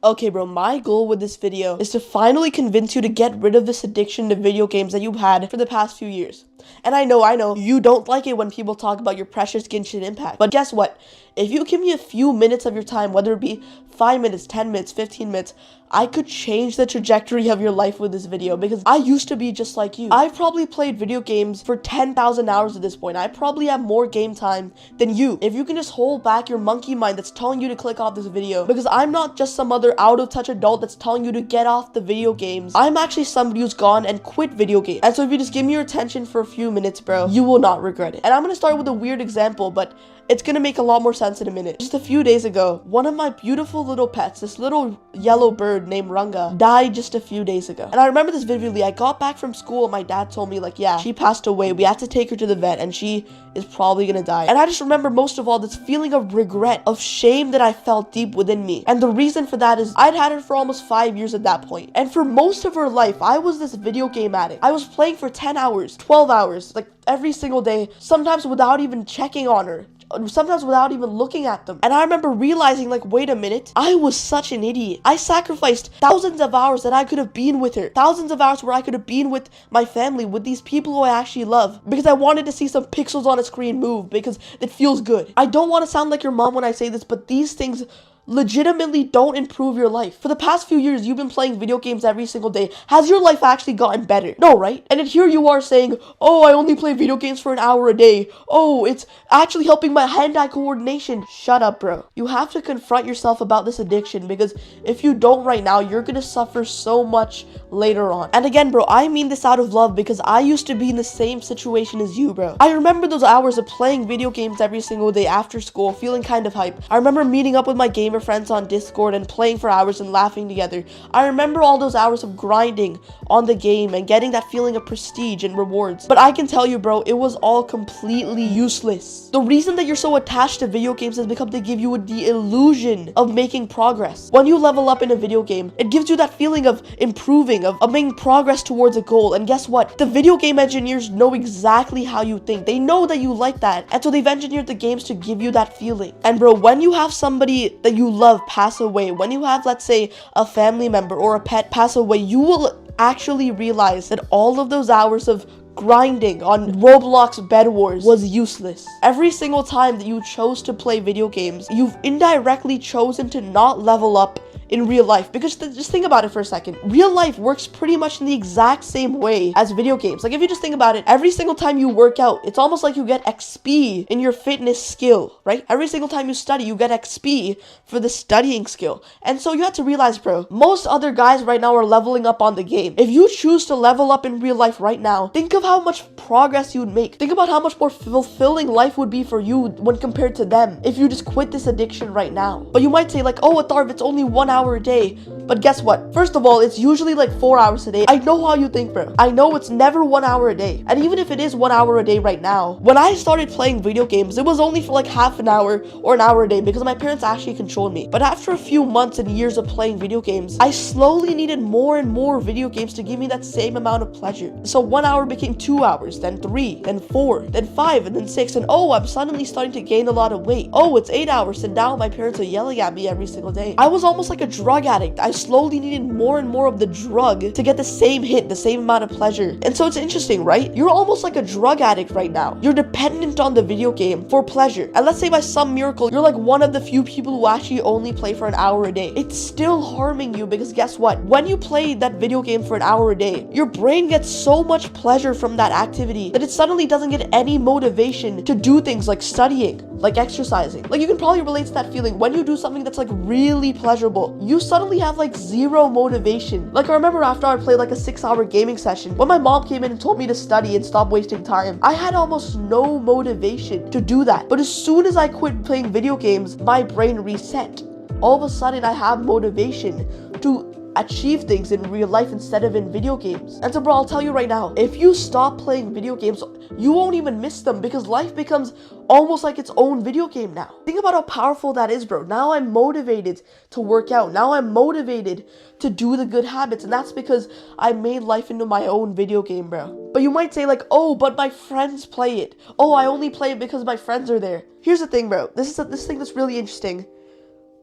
Okay, bro, my goal with this video is to finally convince you to get rid of this addiction to video games that you've had for the past few years. And I know, you don't like it when people talk about your precious Genshin Impact. But guess what? If you give me a few minutes of your time, whether it be 5 minutes, 10 minutes, 15 minutes, I could change the trajectory of your life with this video, because I used to be just like you. I've probably played video games for 10,000 hours at this point. I probably have more game time than you. If you can just hold back your monkey mind that's telling you to click off this video, because I'm not just some other out of touch adult that's telling you to get off the video games. I'm actually somebody who's gone and quit video games. And so if you just give me your attention for a few minutes, bro, you will not regret it. And I'm gonna start with a weird example, but it's gonna make a lot more sense in a minute. Just a few days ago, one of my beautiful little pets, this little yellow bird named Runga, died just a few days ago. And I remember this vividly. I got back from school and my dad told me, like, yeah, she passed away. We had to take her to the vet and she is probably gonna die. And I just remember most of all this feeling of regret, of shame that I felt deep within me. And the reason for that is I'd had her for almost 5 years at that point. And for most of her life, I was this video game addict. I was playing for 10 hours, 12 hours, like every single day, sometimes without even checking on her. Sometimes without even looking at them. And I remember realizing, like, wait a minute, I was such an idiot. I sacrificed thousands of hours that I could have been with her. Thousands of hours where I could have been with my family, with these people who I actually love. Because I wanted to see some pixels on a screen move, because it feels good. I don't want to sound like your mom when I say this, but these things legitimately don't improve your life. For the past few years, you've been playing video games every single day. Has your life actually gotten better? No, right? And then here you are saying, oh, I only play video games for an hour a day. Oh, it's actually helping my hand-eye coordination. Shut up, bro. You have to confront yourself about this addiction, because if you don't right now, you're gonna suffer so much later on. And again, bro, I mean this out of love, because I used to be in the same situation as you, bro. I remember those hours of playing video games every single day after school, feeling kind of hype. I remember meeting up with my gamer friends on Discord and playing for hours and laughing together. I remember all those hours of grinding on the game and getting that feeling of prestige and rewards. But I can tell you, bro, it was all completely useless. The reason that you're so attached to video games is because they give you the illusion of making progress. When you level up in a video game, it gives you that feeling of improving, of making progress towards a goal. And guess what? The video game engineers know exactly how you think. They know that you like that. And so they've engineered the games to give you that feeling. And bro, when you have somebody that you love pass away, when you have, let's say, a family member or a pet pass away, you will actually realize that all of those hours of grinding on Roblox Bed Wars was useless. Every single time that you chose to play video games, you've indirectly chosen to not level up in real life. Because just think about it for a second. Real life works pretty much in the exact same way as video games. Like, if you just think about it, every single time you work out, it's almost like you get XP in your fitness skill, right? Every single time you study, you get XP for the studying skill. And so you have to realize, bro, most other guys right now are leveling up on the game. If you choose to level up in real life right now, think of how much progress you would make. Think about how much more fulfilling life would be for you when compared to them if you just quit this addiction right now. But you might say, like, oh, Atharv, it's only 1 hour a day. But guess what? First of all, it's usually like 4 hours a day. I know how you think, bro. I know it's never 1 hour a day. And even if it is 1 hour a day right now, when I started playing video games, it was only for like half an hour or an hour a day, because my parents actually controlled me. But after a few months and years of playing video games, I slowly needed more and more video games to give me that same amount of pleasure. So 1 hour became 2 hours, then 3, then 4, then 5, and then 6. And oh, I'm suddenly starting to gain a lot of weight. Oh, it's 8 hours, and now my parents are yelling at me every single day. I was almost like a drug addict. I slowly needed more and more of the drug to get the same hit, the same amount of pleasure. And so it's interesting, right? You're almost like a drug addict right now. You're dependent on the video game for pleasure. And let's say by some miracle, you're like one of the few people who actually only play for an hour a day. It's still harming you, because guess what? When you play that video game for an hour a day, your brain gets so much pleasure from that activity that it suddenly doesn't get any motivation to do things like studying, like exercising. Like, you can probably relate to that feeling when you do something that's like really pleasurable. You suddenly have like zero motivation. Like, I remember after I played like a 6-hour gaming session, when my mom came in and told me to study and stop wasting time, I had almost no motivation to do that. But as soon as I quit playing video games, my brain reset. All of a sudden, I have motivation to achieve things in real life instead of in video games. And so, bro, I'll tell you right now, if you stop playing video games, you won't even miss them, because life becomes almost like its own video game now. Think about how powerful that is, bro. Now I'm motivated to work out. Now I'm motivated to do the good habits, and that's because I made life into my own video game, bro. But you might say, like, oh, but my friends play it. Oh, I only play it because my friends are there. Here's the thing, bro. This thing that's really interesting.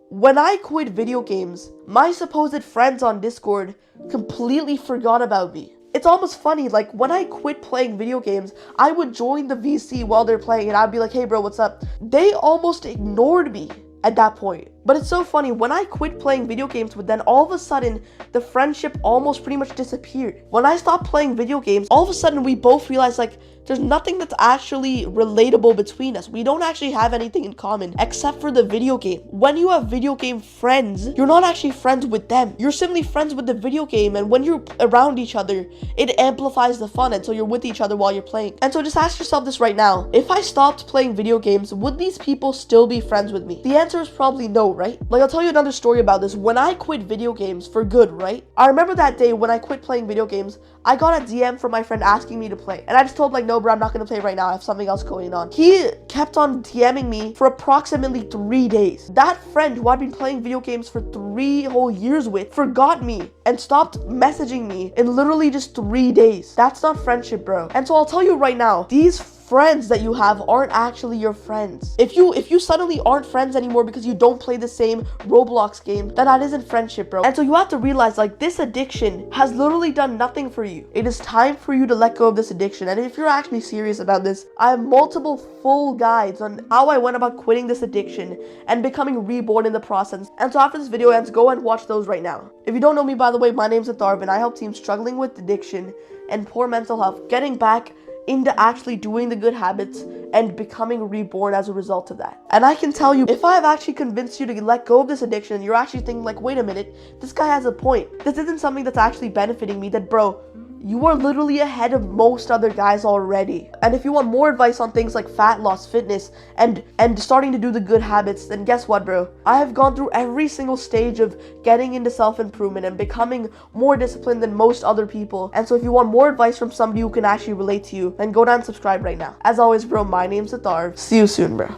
when I quit video games, my supposed friends on Discord completely forgot about me. It's almost funny, like, when I quit playing video games, I would join the VC while they're playing, and I'd be like, hey bro, what's up? They almost ignored me at that point. But it's so funny, when I quit playing video games, but then all of a sudden, the friendship almost pretty much disappeared. When I stopped playing video games, all of a sudden we both realized, like, there's nothing that's actually relatable between us. We don't actually have anything in common except for the video game. When you have video game friends, you're not actually friends with them. You're simply friends with the video game, and when you're around each other, it amplifies the fun, and so you're with each other while you're playing. And so just ask yourself this right now. If I stopped playing video games, would these people still be friends with me? The answer is probably no, right? Like, I'll tell you another story about this. When I quit video games for good, right? I remember that day when I quit playing video games, I got a DM from my friend asking me to play. And I just told him, like, no, bro, I'm not gonna play right now. I have something else going on. He kept on DMing me for approximately 3 days. That friend who I'd been playing video games for 3 whole years with forgot me and stopped messaging me in literally just 3 days. That's not friendship, bro. And so I'll tell you right now, these friends that you have aren't actually your friends. If you suddenly aren't friends anymore because you don't play the same Roblox game, then that isn't friendship, bro. And so you have to realize, like, this addiction has literally done nothing for you. It is time for you to let go of this addiction. And if you're actually serious about this, I have multiple full guides on how I went about quitting this addiction and becoming reborn in the process. And so after this video ends, go and watch those right now. If you don't know me, by the way, my name's Atharv, and I help teams struggling with addiction and poor mental health getting back into actually doing the good habits and becoming reborn as a result of that. And I can tell you, if I've actually convinced you to let go of this addiction, you're actually thinking, like, wait a minute, this guy has a point. This isn't something that's actually benefiting me, then bro, you are literally ahead of most other guys already. And if you want more advice on things like fat loss, fitness, and starting to do the good habits, then guess what, bro? I have gone through every single stage of getting into self-improvement and becoming more disciplined than most other people. And so if you want more advice from somebody who can actually relate to you, then go down and subscribe right now. As always, bro, my name's Atharv. See you soon, bro.